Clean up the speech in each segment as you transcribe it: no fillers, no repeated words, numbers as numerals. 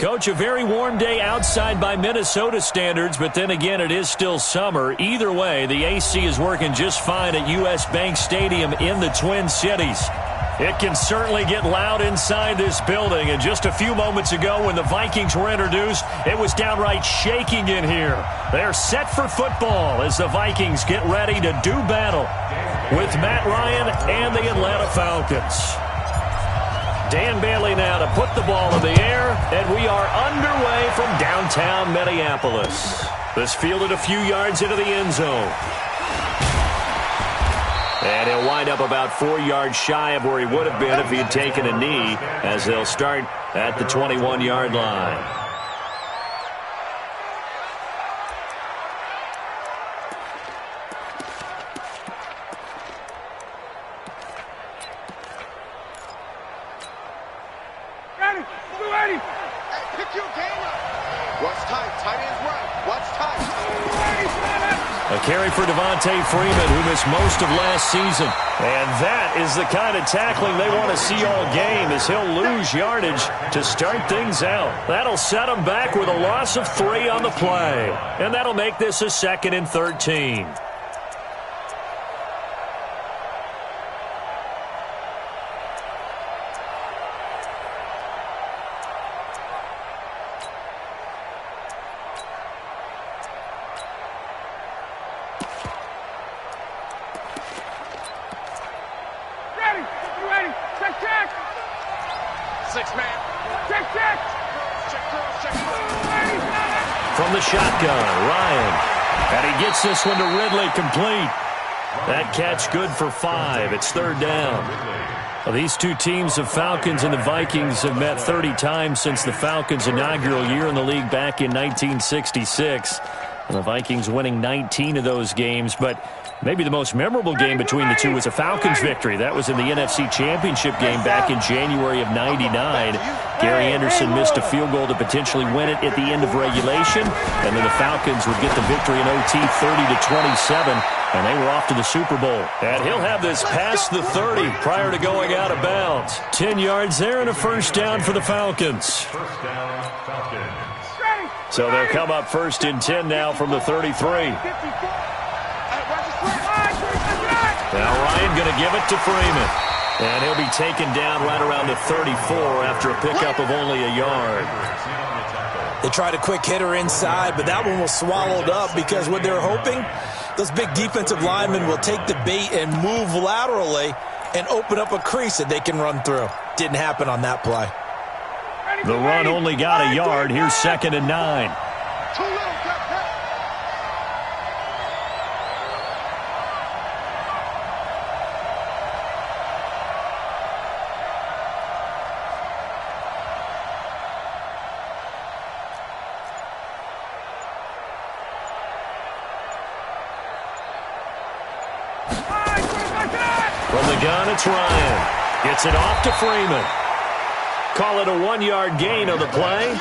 Coach, a very warm day outside by Minnesota standards, but then again, it is still summer. Either way, the AC is working just fine at U.S. Bank Stadium in the Twin Cities. It can certainly get loud inside this building, and just a few moments ago when the Vikings were introduced, it was downright shaking in here. They're set for football as the Vikings get ready to do battle with Matt Ryan and the Atlanta Falcons. Dan Bailey now to put the ball in the air, and we are underway from downtown Minneapolis. This fielded a few yards into the end zone. And he'll wind up about 4 yards shy of where he would have been if he had taken a knee, as they'll start at the 21-yard line. A carry for Devontae Freeman, who missed most of last season. And that is the kind of tackling they want to see all game, as he'll lose yardage to start things out. That'll set him back with a loss of 3 on the play. And that'll make this a 2nd and 13. From the shotgun, Ryan. And he gets this one to Ridley, complete. That catch good for 5. It's 3rd down. Well, these two teams, the Falcons and the Vikings, have met 30 times since the Falcons' inaugural year in the league back in 1966. And the Vikings winning 19 of those games, but maybe the most memorable game between the two was a Falcons victory. That was in the NFC Championship game back in January of '99. Gary Anderson missed a field goal to potentially win it at the end of regulation, and then the Falcons would get the victory in OT 30-27, and they were off to the Super Bowl. And he'll have this past the 30 prior to going out of bounds. 10 yards there and a 1st down for the Falcons. So they'll come up 1st and 10 now from the 33. Now Ryan going to give it to Freeman. And he'll be taken down right around the 34 after a pickup of only a yard. They tried a quick hitter inside, but that one was swallowed up because what they're hoping, those big defensive linemen will take the bait and move laterally and open up a crease that they can run through. Didn't happen on that play. The run only got a yard. Here's 2nd and 9. From the gun, it's Ryan. Gets it off to Freeman. Call it a 1-yard gain on the play.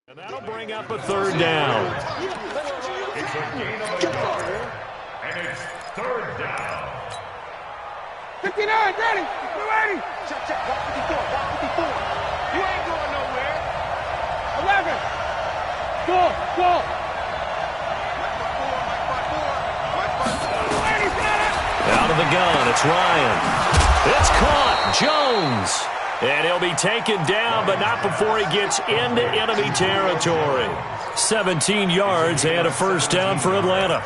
And that'll bring up a 3rd down. It's a gain of a yard, and it's 3rd down. 59, ready, ready. Check, 154. You ain't going nowhere. 11. Go. Mike by four. the gun. It's Ryan. It's caught. Jones. And he'll be taken down, but not before he gets into enemy territory. 17 yards and a first down for Atlanta.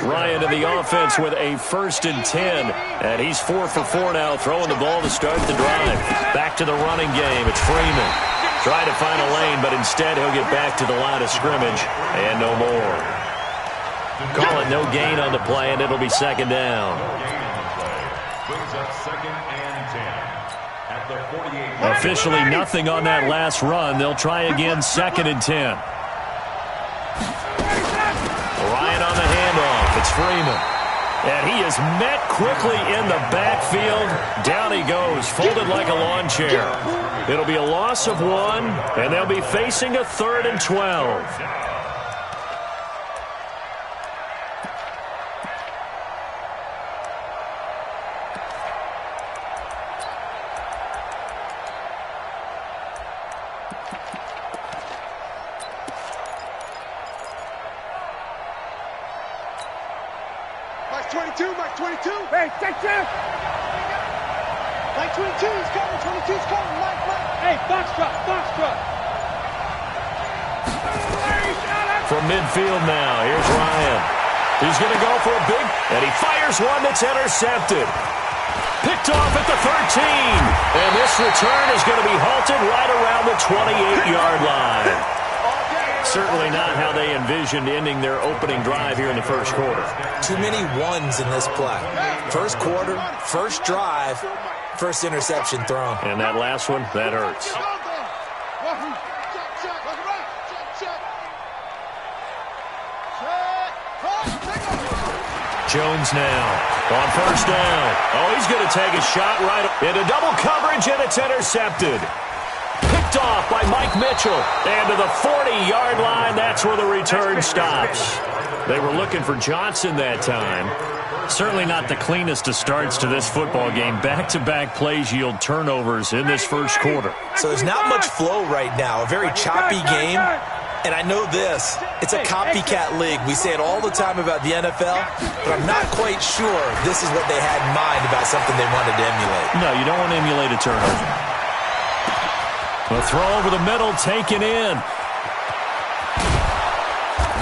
Ryan in the offense with a 1st and 10. And he's 4 for 4 now, throwing the ball to start the drive. Back to the running game. It's Freeman. Trying to find a lane, but instead he'll get back to the line of scrimmage. And no more. Call it no gain on the play, and it'll be 2nd down. Brings up 2nd and 10. At the 48. Officially nothing on that last run. They'll try again 2nd and 10. Ryan on the handoff. It's Freeman. And he is met quickly in the backfield. Down he goes, folded like a lawn chair. It'll be a loss of 1, and they'll be facing a 3rd and 12. Mike 22, Mike 22. Hey, check. Mike 22 is coming, 22's coming, Mike. Hey, box truck. From midfield now, here's Ryan. He's going to go for a big, and he fires one that's intercepted. Picked off at the 13. And this return is going to be halted right around the 28-yard line. Certainly not how they envisioned ending their opening drive here in the first quarter. Too many ones in this play. First quarter, first drive, first interception thrown. And that last one, that hurts. Jones now on 1st down. Oh, he's going to take a shot right into double coverage, and it's intercepted. Picked off by Mike Mitchell. And to the 40-yard line, that's where the return stops. They were looking for Johnson that time. Certainly not the cleanest of starts to this football game. Back-to-back plays yield turnovers in this first quarter. So there's not much flow right now. A very choppy game. And I know this, it's a copycat league. We say it all the time about the NFL, but I'm not quite sure this is what they had in mind about something they wanted to emulate. No, you don't want to emulate a turnover. A throw over the middle, taken in.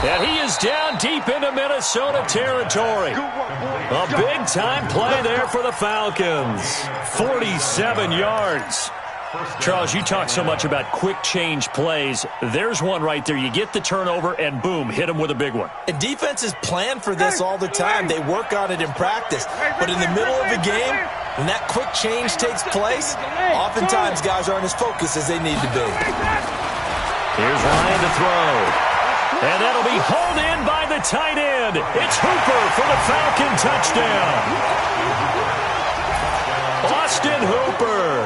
And he is down deep into Minnesota territory. A big-time play there for the Falcons. 47 yards. Charles, you talk so much about quick change plays. There's one right there. You get the turnover, and boom, hit him with a big one. And defenses plan for this all the time. They work on it in practice. But in the middle of a game, when that quick change takes place, oftentimes guys aren't as focused as they need to be. Here's Ryan to throw. And that'll be hauled in by the tight end. It's Hooper for the Falcon touchdown. Austin Hooper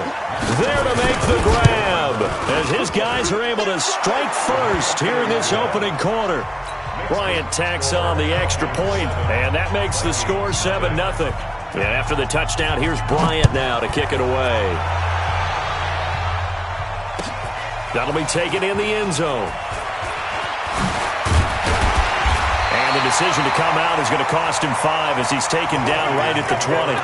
there to make the grab as his guys are able to strike first here in this opening quarter. Bryant tacks on the extra point, and that makes the score 7-0. And after the touchdown, here's Bryant now to kick it away. That'll be taken in the end zone. And the decision to come out is going to cost him 5 as he's taken down right at the 20.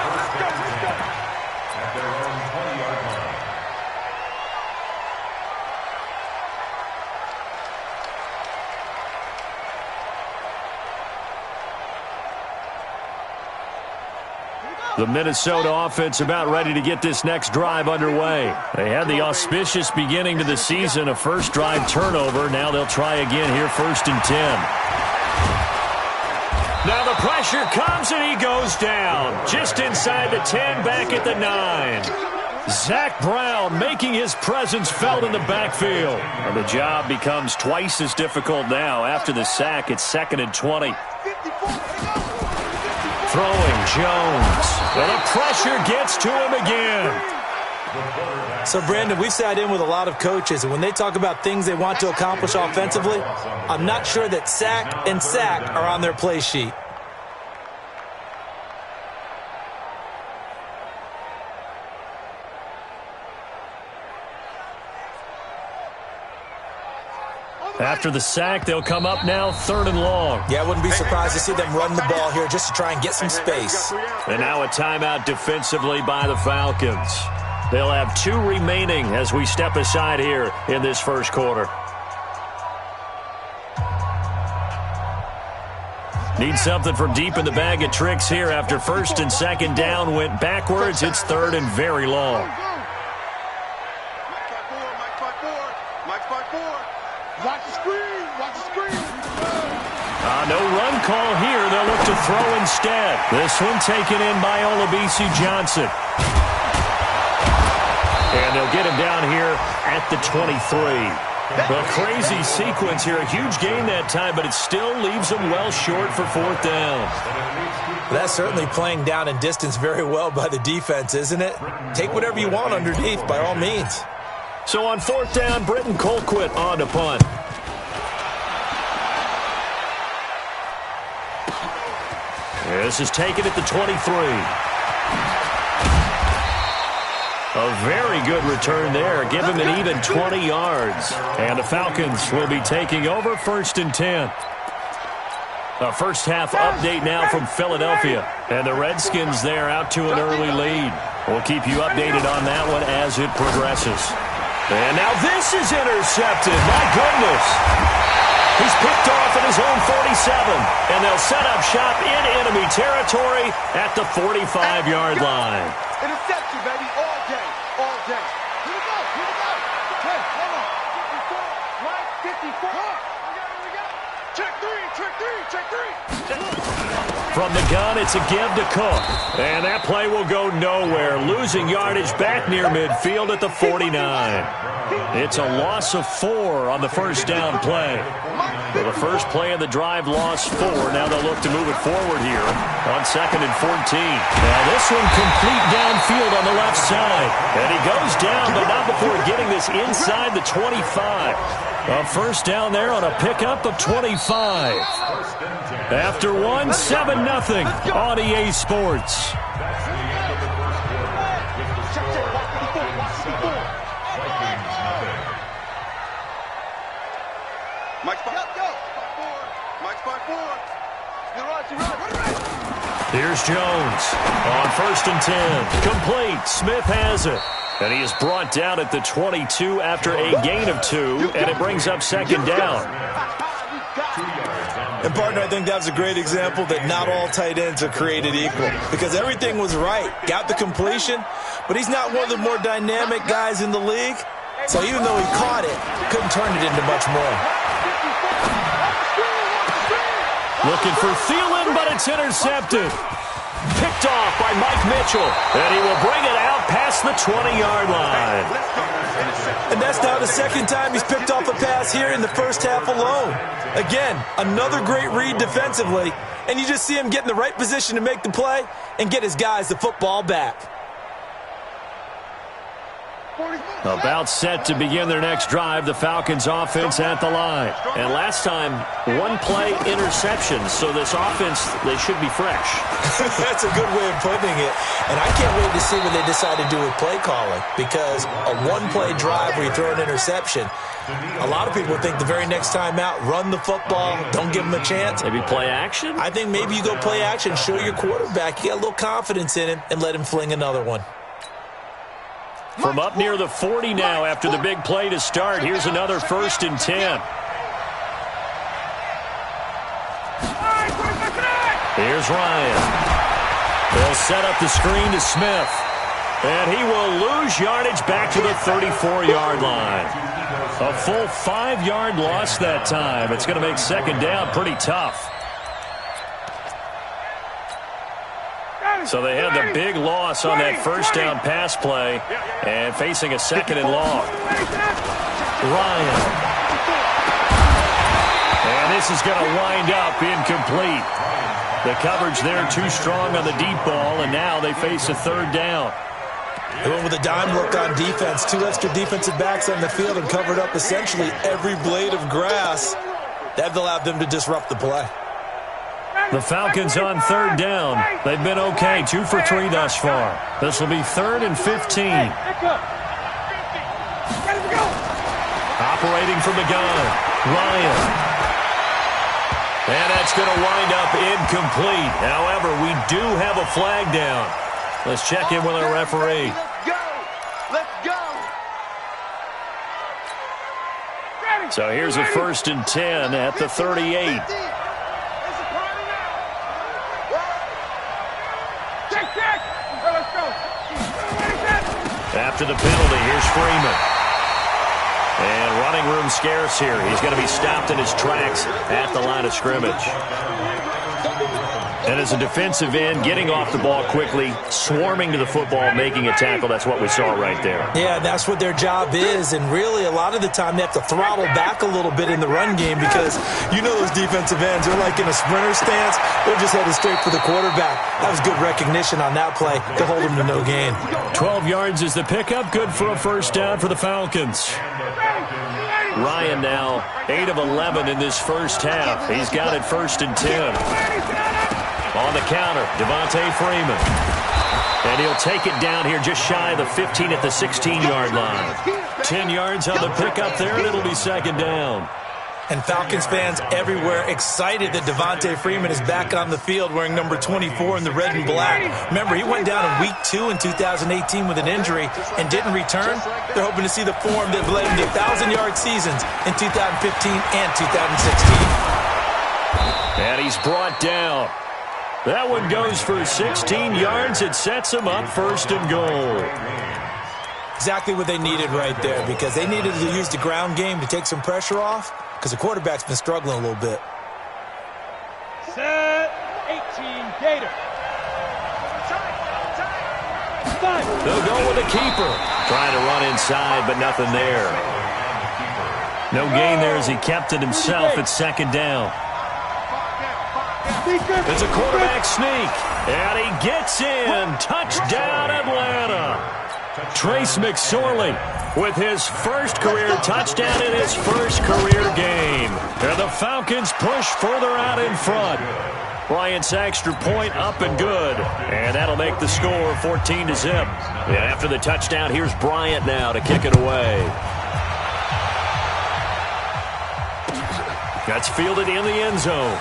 The Minnesota offense about ready to get this next drive underway. They had the auspicious beginning to the season, a first drive turnover. Now they'll try again here, 1st and 10. Now the pressure comes and he goes down. Just inside the 10, back at the 9. Zach Brown making his presence felt in the backfield. And the job becomes twice as difficult now. After the sack, it's 2nd and 20. Throwing Jones. And the pressure gets to him again. So, Brandon, we've sat in with a lot of coaches, and when they talk about things they want to accomplish offensively, I'm not sure that sack and sack are on their play sheet. After the sack, they'll come up now 3rd and long. Yeah, I wouldn't be surprised to see them run the ball here just to try and get some space. And now a timeout defensively by the Falcons. They'll have 2 remaining as we step aside here in this first quarter. Need something from deep in the bag of tricks here after 1st and 2nd down went backwards. It's 3rd and very long. Watch the screen. Watch the screen. No run call here. They'll look to throw instead. This one taken in by Olabisi Johnson. And they'll get him down here at the 23. A crazy sequence here. A huge gain that time, but it still leaves them well short for 4th down. That's certainly playing down in distance very well by the defense, isn't it? Take whatever you want underneath by all means. So on 4th down, Britton Colquitt on to punt. This is taken at the 23. A very good return there. Give him an even 20 yards. And the Falcons will be taking over 1st and 10. A first half update now from Philadelphia. And the Redskins there out to an early lead. We'll keep you updated on that one as it progresses. And now this is intercepted. My goodness. He's picked off at his own 47. And they'll set up shop in enemy territory at the 45-yard line. Interception, baby, all day, all day. Here we go, here we go. Hey, hold on. 54, right? 54. Here we go. Check three. From the gun, it's a give to Cook. And that play will go nowhere. Losing yardage back near midfield at the 49. It's a loss of 4 on the first down play. For the first play of the drive, lost 4. Now they'll look to move it forward here on 2nd and 14. Now this one complete downfield on the left side. And he goes down, but not before getting this inside the 25. A first down there on a pickup of 25. After 1, 7-0 on EA Sports. Here's Jones on 1st and 10. Complete. Smith has it. And he is brought down at the 22 after a gain of 2, and it brings up 2nd down. And, partner, I think that was a great example that not all tight ends are created equal because everything was right. Got the completion, but he's not one of the more dynamic guys in the league. So even though he caught it, couldn't turn it into much more. Looking for Thielen, but it's intercepted. Picked off by Mike Mitchell, and he will bring it out past the 20-yard line. And that's now the 2nd time he's picked off a pass here in the first half alone. Again, another great read defensively, and you just see him get in the right position to make the play and get his guys the football back. About set to begin their next drive, the Falcons offense at the line. And last time, 1 play interception, so this offense, they should be fresh. That's a good way of putting it. And I can't wait to see what they decide to do with play calling because a 1-play drive where you throw an interception, a lot of people think the very next time out, run the football, don't give them a chance. Maybe play action? I think maybe you go play action, show your quarterback you got a little confidence in him, and let him fling another one. From up near the 40 now after the big play to start. Here's another 1st and 10. Here's Ryan. They'll set up the screen to Smith. And he will lose yardage back to the 34-yard line. A full 5-yard loss that time. It's going to make 2nd down pretty tough. So they had the big loss on that first down pass play and facing a 2nd and long. Ryan. And this is going to wind up incomplete. The coverage there too strong on the deep ball, and now they face a 3rd down. They went with a dime look on defense. 2 extra defensive backs on the field and covered up essentially every blade of grass. That allowed them to disrupt the play. The Falcons on 3rd down. They've been okay, 2 for 3 thus far. This will be 3rd and 15. Operating from the gun, Ryan. And that's going to wind up incomplete. However, we do have a flag down. Let's check in with our referee. Let's go! Let's go! So here's a 1st and 10 at the 38. After the penalty, here's Freeman. And running room scarce here. He's going to be stopped in his tracks at the line of scrimmage. And as a defensive end, getting off the ball quickly, swarming to the football, making a tackle, that's what we saw right there. Yeah, that's what their job is, and really a lot of the time they have to throttle back a little bit in the run game because you know those defensive ends, they're like in a sprinter stance, they're just headed straight for the quarterback. That was good recognition on that play to hold them to no gain. 12 yards is the pickup, good for a 1st down for the Falcons. Ryan now 8 of 11 in this first half. He's got it 1st and 10. On the counter, Devontae Freeman. And he'll take it down here just shy of the 15 at the 16-yard line. 10 yards on the pickup there, and it'll be 2nd down. And Falcons fans everywhere excited that Devontae Freeman is back on the field wearing number 24 in the red and black. Remember, he went down in week 2 in 2018 with an injury and didn't return. They're hoping to see the form that led him to 1,000-yard seasons in 2015 and 2016. And he's brought down. That one goes for 16 yards. It sets him up 1st and goal. Exactly what they needed right there because they needed to use the ground game to take some pressure off because the quarterback's been struggling a little bit. Set 18 Gator. They'll go with a keeper. Trying to run inside, but nothing there. No gain there as he kept it himself at 2nd down. It's a quarterback sneak, and he gets in. Touchdown, Atlanta. Trace McSorley with his 1st career touchdown in his 1st career game. And the Falcons push further out in front. Bryant's extra point up and good. And that'll make the score 14-0. And after the touchdown, here's Bryant now to kick it away. That's fielded in the end zone.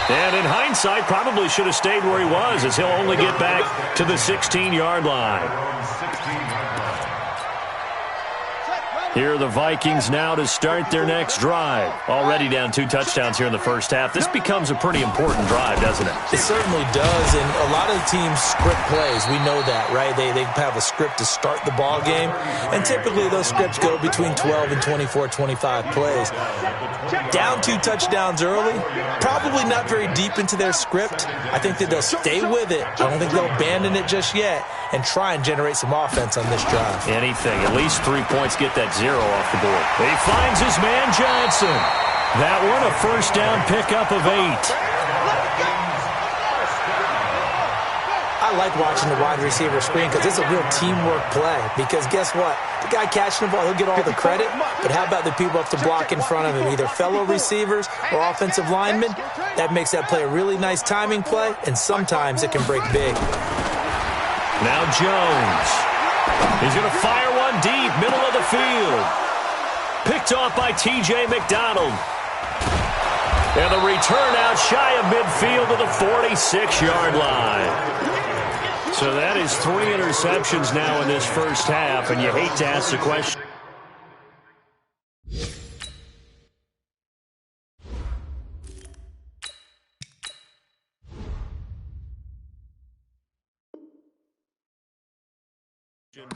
And in hindsight, probably should have stayed where he was as he'll only get back to the 16-yard line. Here are the Vikings now to start their next drive. Already down 2 touchdowns here in the first half. This becomes a pretty important drive, doesn't it? It certainly does, and a lot of the teams script plays. We know that, right? They have a script to start the ball game, and typically those scripts go between 12 and 24, 25 plays. Down 2 touchdowns early, probably not very deep into their script. I think that they'll stay with it. I don't think they'll abandon it just yet and try and generate some offense on this drive. Anything. At least 3 points, get that 0 off the board. He finds his man Johnson. That one a 1st down pickup of 8. I like watching the wide receiver screen because it's a real teamwork play. Because guess what? The guy catching the ball, he'll get all the credit. But how about the people who have to block in front of him, either fellow receivers or offensive linemen? That makes that play a really nice timing play, and sometimes it can break big. Now Jones. He's going to fire one deep, middle of the field. Picked off by T.J. McDonald. And the return out shy of midfield to the 46-yard line. So that is 3 interceptions now in this first half, and you hate to ask the question.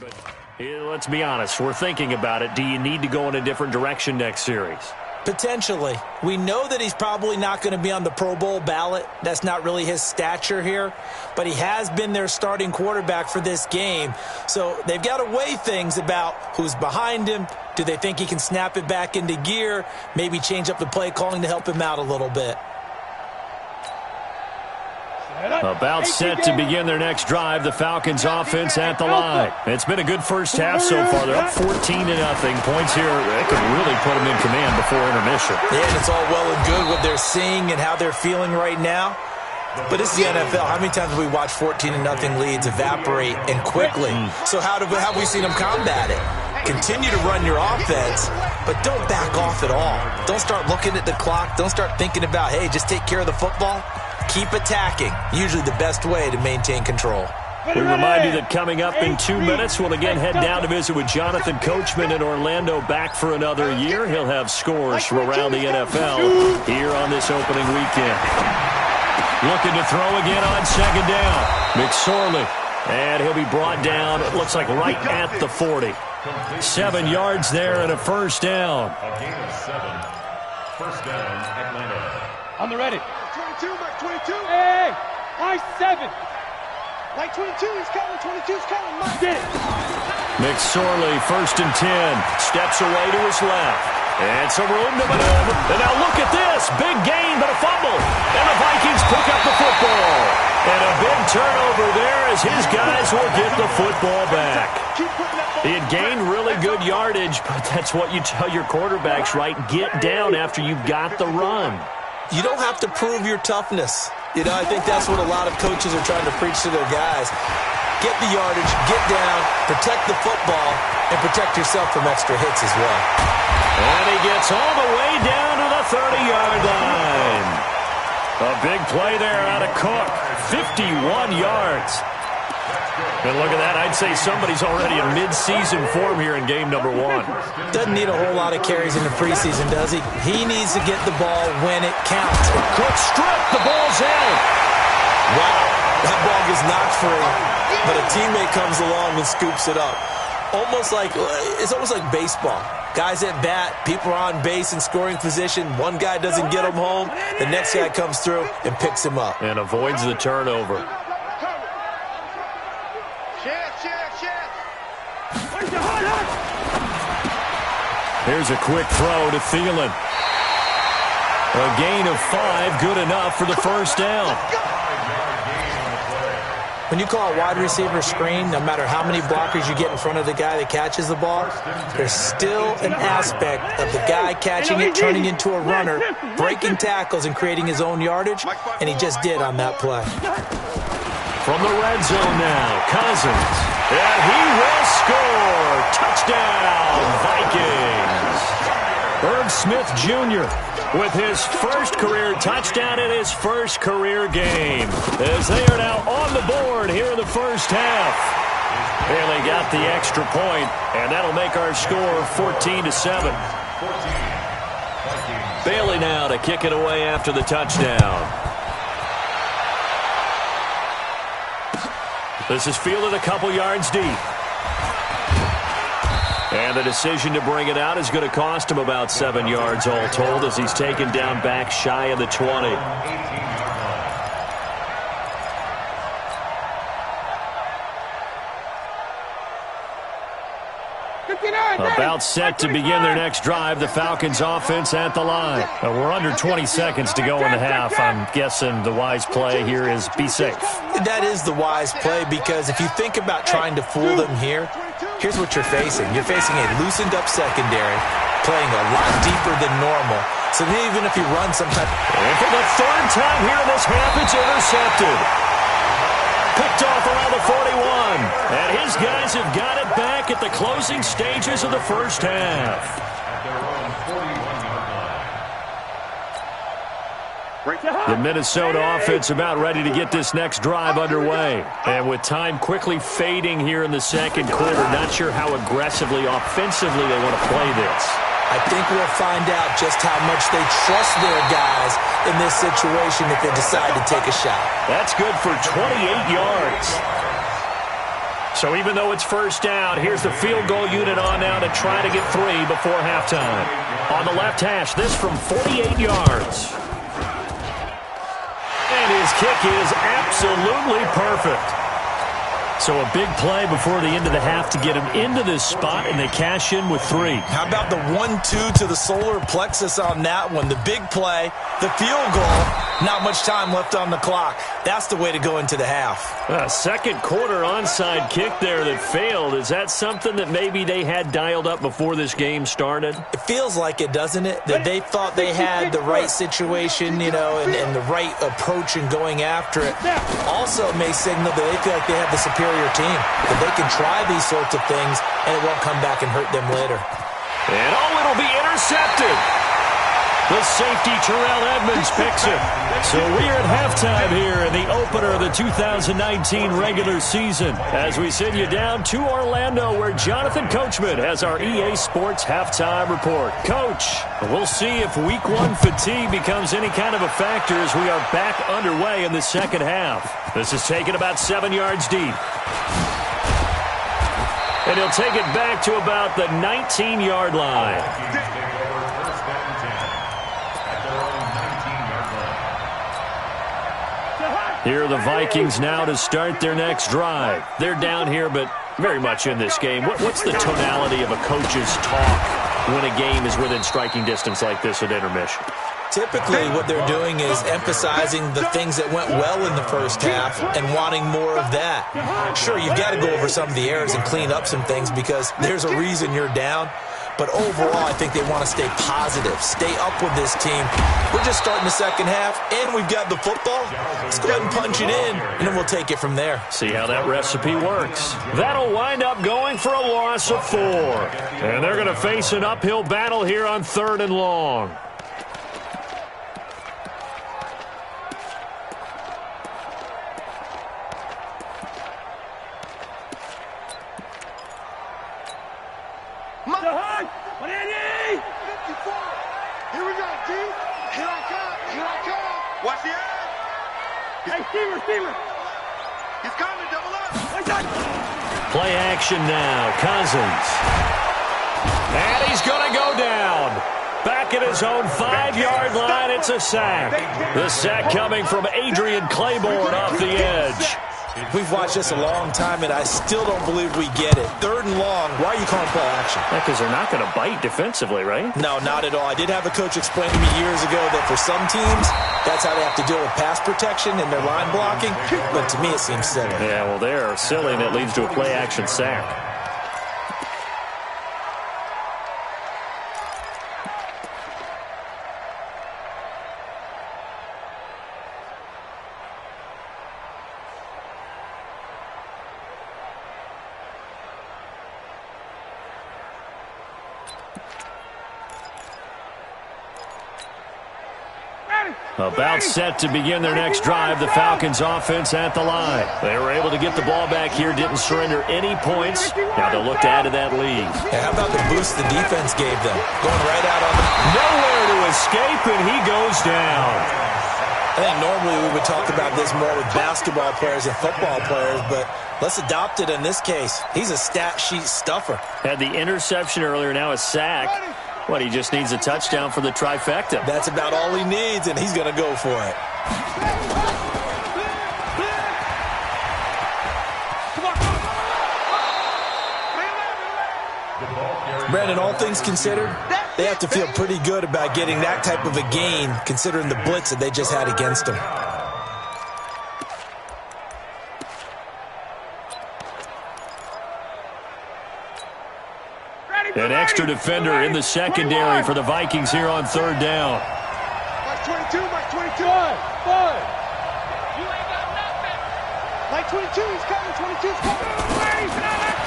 But let's be honest, we're thinking about it. Do you need to go in a different direction next series? Potentially. We know that he's probably not going to be on the Pro Bowl ballot. That's not really his stature here. But he has been their starting quarterback for this game. So they've got to weigh things about who's behind him. Do they think he can snap it back into gear? Maybe change up the play calling to help him out a little bit. About set to begin their next drive. The Falcons offense at the line. It's been a good first half so far. They're up 14-0. Points here that could really put them in command before intermission. Yeah, and it's all well and good what they're seeing and how they're feeling right now. But this is the NFL. How many times have we watched 14-0 leads evaporate and quickly? So how have we seen them combat it? continue to run your offense, but don't back off at all. Don't start looking at the clock. Don't start thinking about, hey, just take care of the football. Keep attacking. Usually the best way to maintain control. We remind you that coming up in 2 minutes, we'll again head down to visit with Jonathan Coachman in Orlando, back for another year. He'll have scores from around the NFL here on this opening weekend. Looking to throw again on second down. McSorley. And he'll be brought down, it looks like right at the 40. 7 yards there and a first down. A gain of 7. First down, Atlanta. On the ready. 22, Mike 22. Hey, I 7. Mike 22, he's coming. 22's coming. Mike. Get it. McSorley, first and 10. Steps away to his left. And some room to maneuver. And now look at this. Big gain, but a fumble. And the Vikings pick up the football. And a big turnover there as his guys will get the football back. He had gained really good yardage, but that's what you tell your quarterbacks, right? Get down after you've got the run. You don't have to prove your toughness. You know, I think that's what a lot of coaches are trying to preach to their guys. Get the yardage, get down, protect the football, and protect yourself from extra hits as well. And he gets all the way down to the 30-yard line. A big play there out of Cook. 51 yards. And look at that. I'd say somebody's already in mid-season form here in game number 1. Doesn't need a whole lot of carries in the preseason, does he? He needs to get the ball when it counts. Cook stripped. The ball's out. Wow. That ball gets knocked free, but a teammate comes along and scoops it up. It's almost like baseball. Guys at bat, people are on base in scoring position. One guy doesn't get him home. The next guy comes through and picks him up. And avoids the turnover. Here's a quick throw to Thielen. A gain of 5, good enough for the first down. When you call a wide receiver screen, no matter how many blockers you get in front of the guy that catches the ball, there's still an aspect of the guy catching it, turning into a runner, breaking tackles and creating his own yardage, and he just did on that play. From the red zone now, Cousins. And he will score. Touchdown, Vikings. Irv Smith Jr. with his first career touchdown in his first career game, as they are now on the board here in the first half. Bailey got the extra point, and that'll make our score 14-7. Bailey now to kick it away after the touchdown. This is fielded a couple yards deep. And the decision to bring it out is going to cost him about 7 yards all told, as he's taken down back shy of the 20. About set to begin their next drive, the Falcons offense at the line. We're under 20 seconds to go in the half. I'm guessing the wise play here is be safe. That is the wise play, because if you think about trying to fool them here, here's what you're facing. You're facing a loosened up secondary, playing a lot deeper than normal. So even if you run sometimes... And for the third time here in this half, it's intercepted. Picked off around the 41. And his guys have got it back at the closing stages of the first half. The Minnesota offense about ready to get this next drive underway. And with time quickly fading here in the second quarter, not sure how aggressively, offensively they want to play this. I think we'll find out just how much they trust their guys in this situation if they decide to take a shot. That's good for 28 yards. So even though it's first down, here's the field goal unit on now to try to get 3 before halftime. On the left hash, this from 48 yards. And his kick is absolutely perfect. So a big play before the end of the half to get him into this spot, and they cash in with 3. How about the 1-2 to the solar plexus on that one? The big play, The field goal, not much time left on the clock. That's the way to go into the half. Second quarter onside kick there that failed. Is that something that maybe they had dialed up before this game started? It feels like it, doesn't it? That they thought they had the right situation, you know, and the right approach in going after it. Also, it may signal that they feel like they have the superior team, that they can try these sorts of things, and it won't come back and hurt them later. And it'll be intercepted. The safety, Terrell Edmonds, picks it. So we're at halftime here in the opener of the 2019 regular season. As we send you down to Orlando, where Jonathan Coachman has our EA Sports halftime report. Coach, we'll see if Week 1 fatigue becomes any kind of a factor as we are back underway in the second half. This is taken about 7 yards deep. And he'll take it back to about the 19-yard line. Here are the Vikings now to start their next drive. They're down here, but very much in this game. What's the tonality of a coach's talk when a game is within striking distance like this at intermission? Typically, what they're doing is emphasizing the things that went well in the first half and wanting more of that. Sure, you've got to go over some of the errors and clean up some things because there's a reason you're down. But overall, I think they want to stay positive, stay up with this team. We're just starting the second half, and we've got the football. Let's go ahead and punch it in, and then we'll take it from there. See how that recipe works. That'll wind up going for a loss of 4. And they're going to face an uphill battle here on 3rd and long. Here we go, D. Here I come. Here I come. Watch the edge. Hey, Steamer. He's coming. Double up. Play action now. Cousins. And he's going to go down. Back at his own 5-yard line, it's a sack. The sack coming from Adrian Claiborne off the edge. We've watched this a long time, and I still don't believe we get it. 3rd and long. Why are you calling play action? Because they're not going to bite defensively, right? No, not at all. I did have a coach explain to me years ago that for some teams, that's how they have to deal with pass protection and their line blocking. But to me, it seems silly. Yeah, well, they're silly, and it leads to a play action sack. About set to begin their next drive, the Falcons offense at the line. They were able to get the ball back here, didn't surrender any points. Now they'll look to add to that lead. Yeah, how about the boost the defense gave them? Going right out on the... Nowhere to escape, and he goes down. I think normally we would talk about this more with basketball players and football players, but let's adopt it in this case. He's a stat sheet stuffer. Had the interception earlier, now a sack. What, he just needs a touchdown for the trifecta. That's about all he needs, and he's going to go for it. Brandon, all things considered, they have to feel pretty good about getting that type of a gain, considering the blitz that they just had against them. An extra defender in the secondary for the Vikings here on 3rd down. Mike 22, Mike 22. Five. You ain't got nothing. Mike 22, he's coming. 22's coming.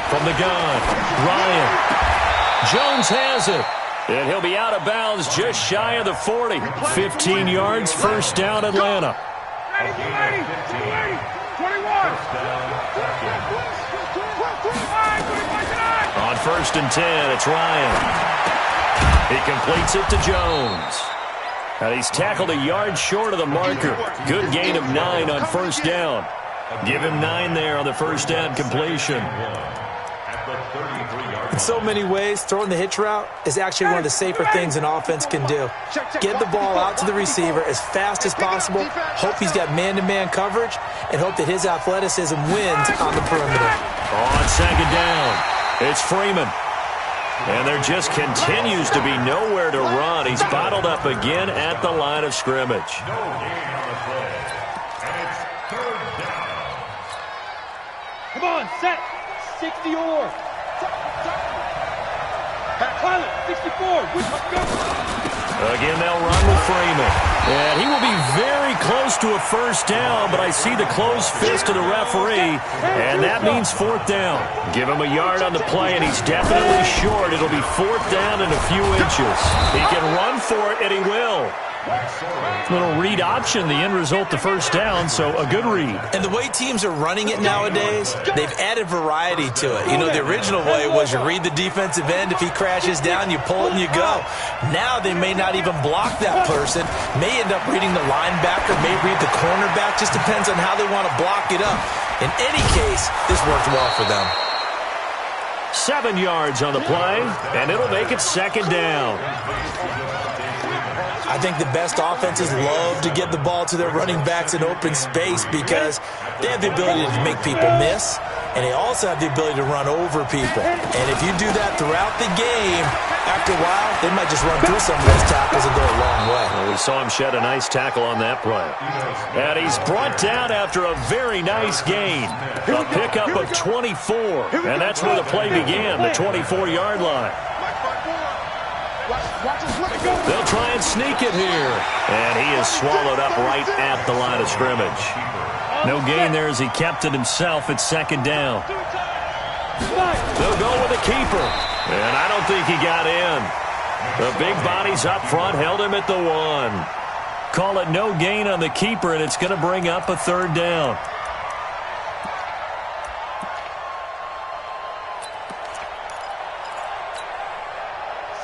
From the gun, Ryan. Jones has it. And he'll be out of bounds just shy of the 40. 15 yards, 1st down, Atlanta. 20, 21. On 1st and 10, it's Ryan. He completes it to Jones. And he's tackled a yard short of the marker. Good gain of 9 on 1st down. Give him 9 there on the 1st down completion. In so many ways, throwing the hitch route is actually one of the safer things an offense can do. Get the ball out to the receiver as fast as possible, hope he's got man-to-man coverage, and hope that his athleticism wins on the perimeter. On 2nd down, it's Freeman. And there just continues to be nowhere to run. He's bottled up again at the line of scrimmage. No gain on the play. And it's third down. Come on, set. 60 or. Pilot, 64. Let's go. Again, they'll run with Freeman. And he will be very close to a first down, but I see the closed fist of the referee, and that means fourth down. Give him a yard on the play, and he's definitely short. It'll be fourth down in a few inches. He can run for it, and he will. Little read option, the end result, the first down, so a good read. And the way teams are running it nowadays, they've added variety to it. You know, the original way was you read the defensive end. If he crashes down, you pull it and you go. Now they may not even block that person, may end up reading the linebacker, may read the cornerback. Just depends on how they want to block it up. In any case, this worked well for them. 7 yards on the play, and it'll make it second down. I think the best offenses love to get the ball to their running backs in open space because they have the ability to make people miss, and they also have the ability to run over people. And if you do that throughout the game, after a while, they might just run through some of those tackles and go a long way. Well, we saw him shed a nice tackle on that play. And he's brought down after a very nice gain. A pickup of 24, and that's where the play began, the 24-yard line. They'll try and sneak it here. And he is swallowed up right at the line of scrimmage. No gain there as he kept it himself at second down. They'll go with a keeper. And I don't think he got in. The big bodies up front held him at the 1. Call it no gain on the keeper, and it's going to bring up a third down.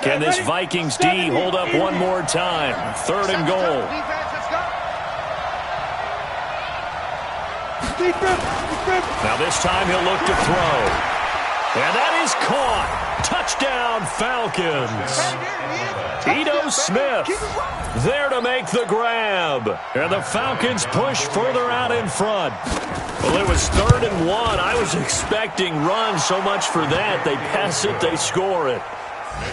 Can this Vikings D hold up one more time? Third and goal. Now this time he'll look to throw. And that is caught. Touchdown, Falcons. Ito Smith there to make the grab. And the Falcons push further out in front. Well, it was 3rd and 1. I was expecting run, so much for that. They pass it, they score it.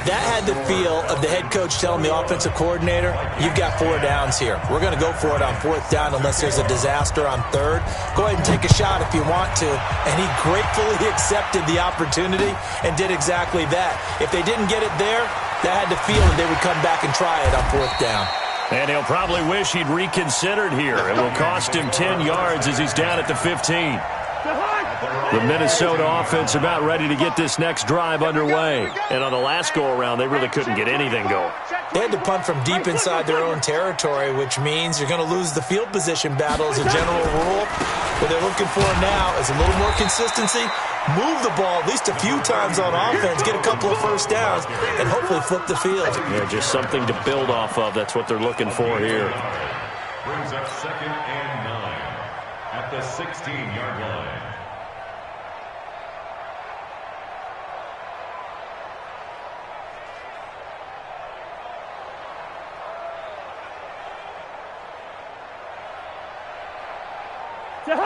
That had the feel of the head coach telling the offensive coordinator, you've got 4 downs here. We're going to go for it on 4th down unless there's a disaster on 3rd. Go ahead and take a shot if you want to. And he gratefully accepted the opportunity and did exactly that. If they didn't get it there, that had the feel that they would come back and try it on 4th down. And he'll probably wish he'd reconsidered here. It will cost him 10 yards as he's down at the 15. The Minnesota offense about ready to get this next drive underway. And on the last go-around, they really couldn't get anything going. They had to punt from deep inside their own territory, which means you're going to lose the field position battle as a general rule. What they're looking for now is a little more consistency, move the ball at least a few times on offense, get a couple of first downs, and hopefully flip the field. Yeah, just something to build off of. That's what they're looking for here. Brings up 2nd and 9 at the 16-yard line.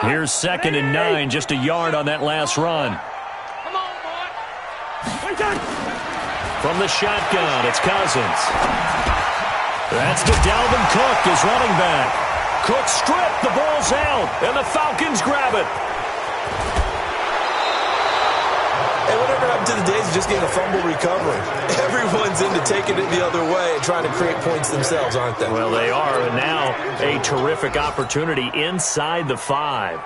Here's 2nd and 9, just a yard on that last run. Come on, boy. From the shotgun, it's Cousins. That's to Dalvin Cook, his running back. Cook stripped, the ball's out, and the Falcons grab it. And whatever happened to the days of just getting a fumble recovery? Everyone's into taking it the other way and trying to create points themselves, aren't they? Well, they are, and now a terrific opportunity inside the 5.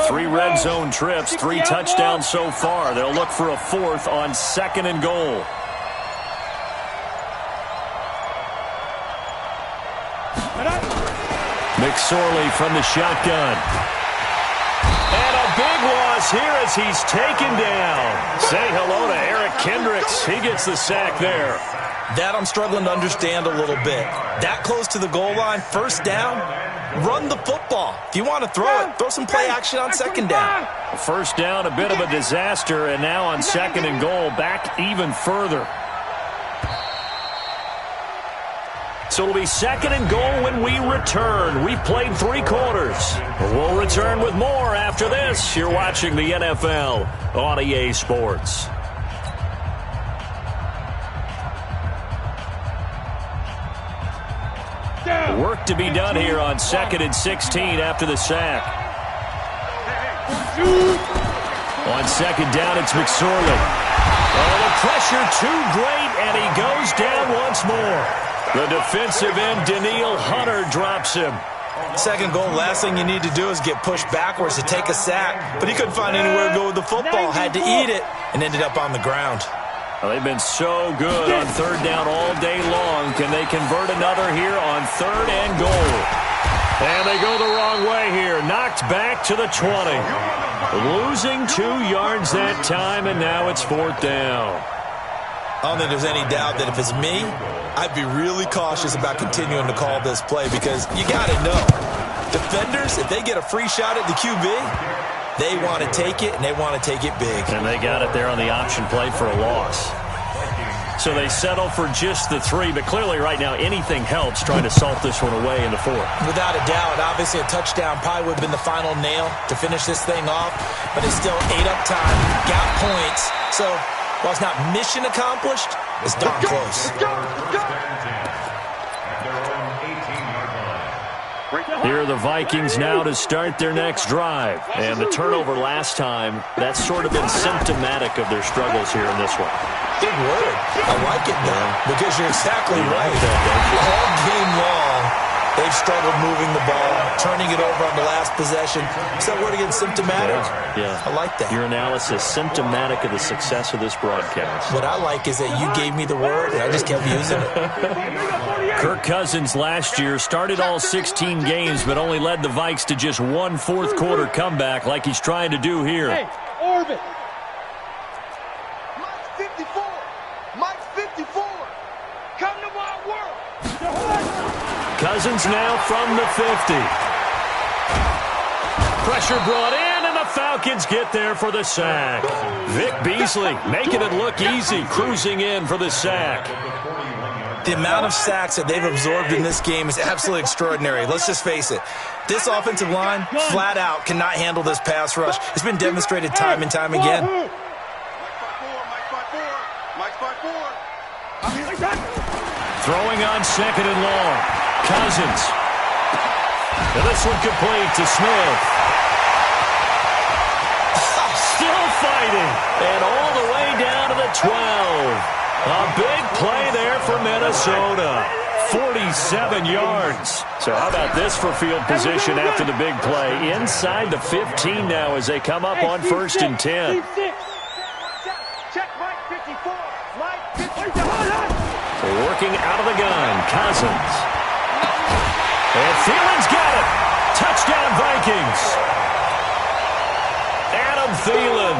Three red zone trips, 3 touchdowns so far. They'll look for a 4th on 2nd and goal. McSorley from the shotgun. And a big loss here as he's taken down. Say hello to Eric Kendricks. He gets the sack there. That I'm struggling to understand a little bit. That close to the goal line, first down, Run the football. If you want to throw it, throw some play action on second down. First down, a bit of a disaster, and now on second and goal, back even further. So it'll be second and goal when we return. We've played 3 quarters. We'll return with more after this. You're watching the NFL on EA Sports. Work to be done here on second and 16 after the sack. On second down, it's McSorley. Oh, the pressure too great, and he goes down once more. The defensive end, Danielle Hunter, drops him. Second goal, last thing you need to do is get pushed backwards to take a sack. But he couldn't find anywhere to go with the football, had to eat it, and ended up on the ground. Well, they've been so good on third down all day long. Can they convert another here on third and goal? And they go the wrong way here. Knocked back to the 20. Losing 2 yards that time, and now it's fourth down. I don't think there's any doubt that if it's me, I'd be really cautious about continuing to call this play because you got to know, defenders, if they get a free shot at the QB, they want to take it, and they want to take it big. And they got it there on the option play for a loss. So they settle for just the 3, but clearly right now anything helps trying to salt this one away in the 4th. Without a doubt, obviously a touchdown probably would have been the final nail to finish this thing off, but it's still 8 up time, got points. So while it's not mission accomplished, it's darn close. Here are the Vikings now to start their next drive. And the turnover last time, that's sort of been symptomatic of their struggles here in this one. Big word. I like it now because you're exactly right. All game long, they've struggled moving the ball, turning it over on the last possession. Is that word again, symptomatic? Yeah. I like that. Your analysis, symptomatic of the success of this broadcast. What I like is that you gave me the word, and I just kept using it. Kirk Cousins last year started all 16 games, but only led the Vikes to just 1 fourth-quarter comeback like he's trying to do here. Hey, Orbit. Mike's 54. Mike's 54. Come to my world. Cousins now from the 50. Pressure brought in, and the Falcons get there for the sack. Vic Beasley making it look easy, cruising in for the sack. The amount of sacks that they've absorbed in this game is absolutely extraordinary. Let's just face it. This offensive line, flat out, cannot handle this pass rush. It's been demonstrated time and time again. Mike 5-4. Throwing on second and long. Cousins. And this one complete to Smith. Still fighting. And all the way down to the 12. A big play there for Minnesota. 47 yards. So how about this for field position after the big play? Inside the 15 now as they come up on first and 10. Check Mike 54. Mike 54. Working out of the gun, Cousins. And Thielen's got it. Touchdown, Vikings. Adam Thielen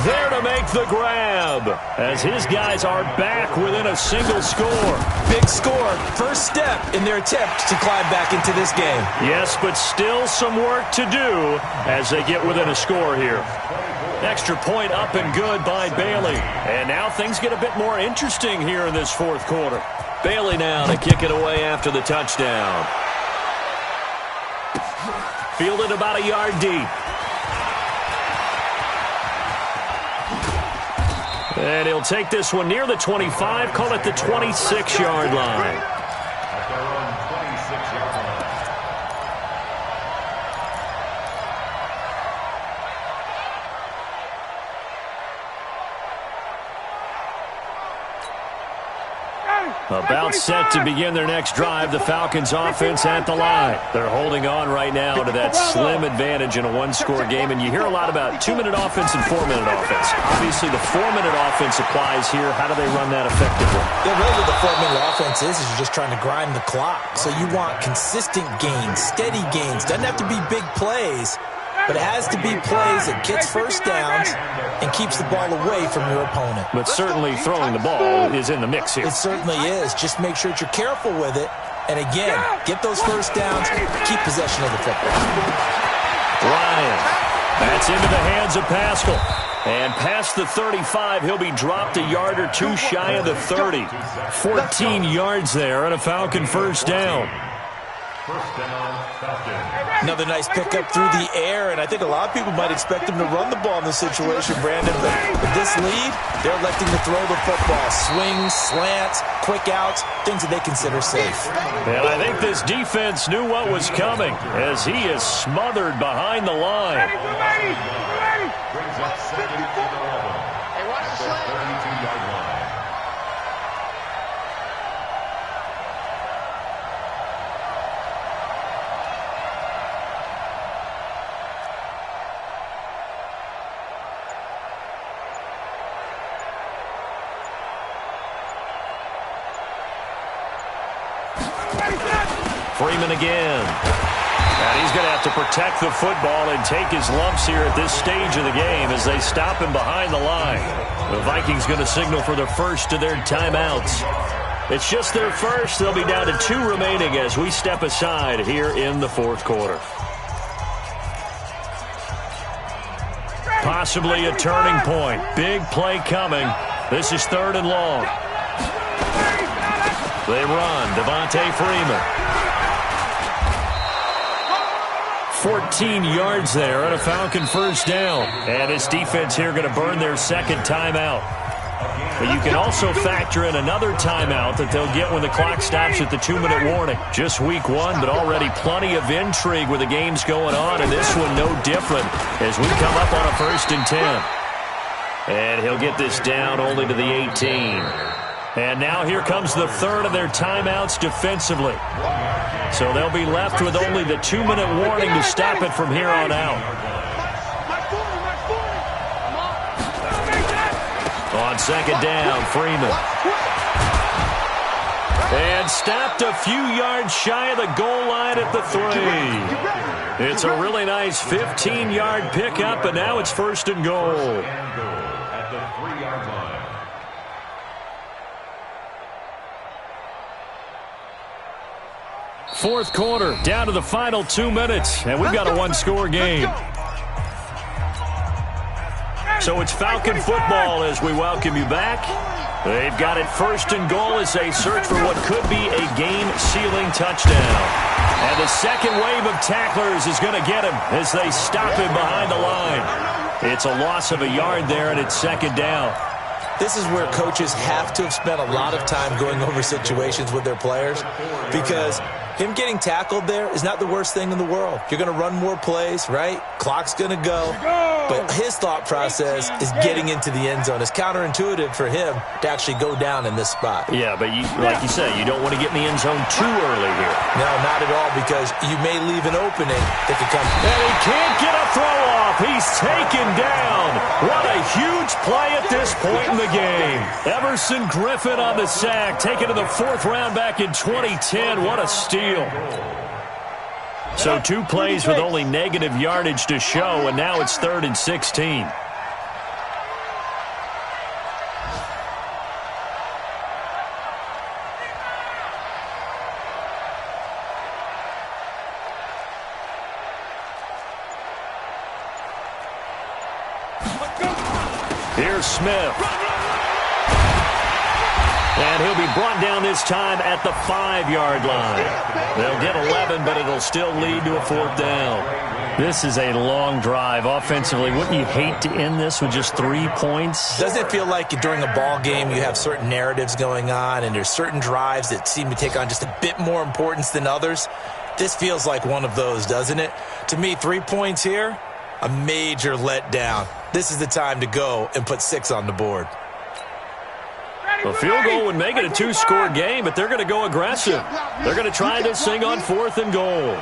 there to make the grab as his guys are back within a single score. Big score. First step in their attempt to climb back into this game. Yes, but still some work to do as they get within a score here. Extra point up and good by Bailey. And now things get a bit more interesting here in this fourth quarter. Bailey now to kick it away after the touchdown. Fielded about a yard deep. And he'll take this one near the 25, call it the 26-yard line. About set to begin their next drive, the Falcons offense at the line. They're holding on right now to that slim advantage in a one-score game, and you hear a lot about 2-minute offense and 4-minute offense. Obviously, the 4-minute offense applies here. How do they run that effectively? Yeah, really what the 4-minute offense is you're just trying to grind the clock. So you want consistent gains, steady gains. Doesn't have to be big plays, but it has to be plays that gets first downs and keeps the ball away from your opponent. But certainly throwing the ball is in the mix here. It certainly is. Just make sure that you're careful with it And again, get those first downs, keep possession of the football. Ryan. That's into the hands of Pascal. And past the 35, he'll be dropped a yard or two shy of the 30. 14 yards there and a Falcon first down. First down, Falcons. Another nice pickup through the air, and I think a lot of people might expect him to run the ball in this situation, Brandon. But with this lead, they're electing to throw the football. Swings, slants, quick outs, things that they consider safe. And I think this defense knew what was coming as he is smothered behind the line. Brings up second and 11. Hey, watch the slant. 32-yard line. Freeman again. And he's going to have to protect the football and take his lumps here at this stage of the game as they stop him behind the line. The Vikings going to signal for their first of their timeouts. It's just their first. They'll be down to 2 remaining as we step aside here in the fourth quarter. Possibly a turning point. Big play coming. This is 3rd and long. They run. Devontae Freeman. 14 yards there and a Falcon first down. And this defense here going to burn their second timeout. But you can also factor in another timeout that they'll get when the clock stops at the 2-minute warning. Just week 1, but already plenty of intrigue with the games going on, and this one no different as we come up on a 1st and 10. And he'll get this down only to the 18. And now here comes the 3rd of their timeouts defensively. So they'll be left with only the 2-minute warning to stop it from here on out. On 2nd down, Freeman. And stopped a few yards shy of the goal line at the 3. It's a really nice 15-yard pickup, and now it's 1st and goal. At the 3-yard line. Fourth quarter, down to the final 2 minutes, and we've got a 1-score game. So it's Falcon football as we welcome you back. They've got it 1st and goal as they search for what could be a game-sealing touchdown. And the second wave of tacklers is going to get him as they stop him behind the line. It's a loss of a yard there, and it's 2nd down. This is where coaches have to have spent a lot of time going over situations with their players, because him getting tackled there is not the worst thing in the world. You're going to run more plays, right? Clock's going to go. But his thought process is getting into the end zone. It's counterintuitive for him to actually go down in this spot. Yeah, but like you said, you don't want to get in the end zone too early here. No, not at all, because you may leave an opening that could come. And he can't get a throw off. He's taken down. What a huge play at this point in the game. Everson Griffin on the sack, taken to the 4th round back in 2010. What a steal. So 2 plays with only negative yardage to show, and now it's 3rd and 16. Here's Smith. And he'll be brought down this time at the 5-yard line. They'll get 11, but it'll still lead to a 4th down. This is a long drive offensively. Wouldn't you hate to end this with just 3 points? Doesn't it feel like during a ball game you have certain narratives going on and there's certain drives that seem to take on just a bit more importance than others? This feels like one of those, doesn't it? To me, 3 points here, a major letdown. This is the time to go and put 6 on the board. A field goal would make it a 2-score game, but they're going to go aggressive. They're going to try this thing on 4th and goal.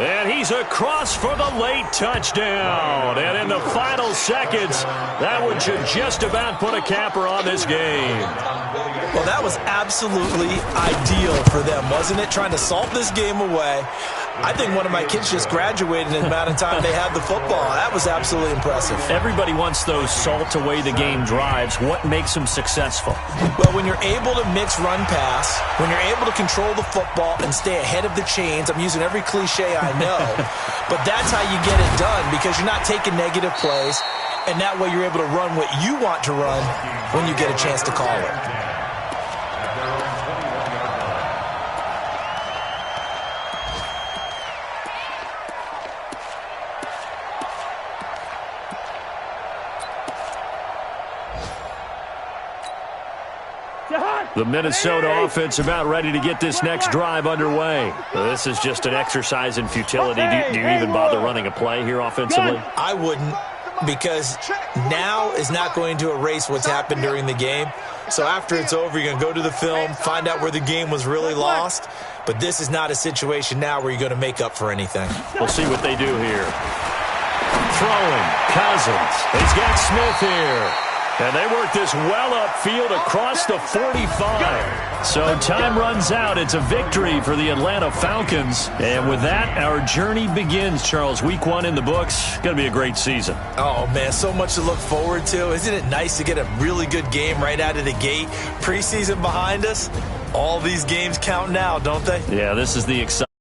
And he's across for the late touchdown. And in the final seconds, that one should just about put a capper on this game. Well, that was absolutely ideal for them, wasn't it? Trying to salt this game away. I think one of my kids just graduated in the amount of time they had the football. That was absolutely impressive. Everybody wants those salt-away-the-game drives. What makes them successful? Well, when you're able to mix run-pass, when you're able to control the football and stay ahead of the chains, I'm using every cliche I know, but that's how you get it done because you're not taking negative plays, and that way you're able to run what you want to run when you get a chance to call it. The Minnesota offense about ready to get this next drive underway. This is just an exercise in futility. Do you even bother running a play here offensively? I wouldn't, because now is not going to erase what's happened during the game. So after it's over, you're going to go to the film, find out where the game was really lost. But this is not a situation now where you're going to make up for anything. We'll see what they do here. Throwing, Cousins. He's got Smith here. And they work this well upfield across the 45. So time runs out. It's a victory for the Atlanta Falcons. And with that, our journey begins, Charles. Week 1 in the books. Going to be a great season. Oh, man, so much to look forward to. Isn't it nice to get a really good game right out of the gate? Preseason behind us. All these games count now, don't they? Yeah, this is the exciting.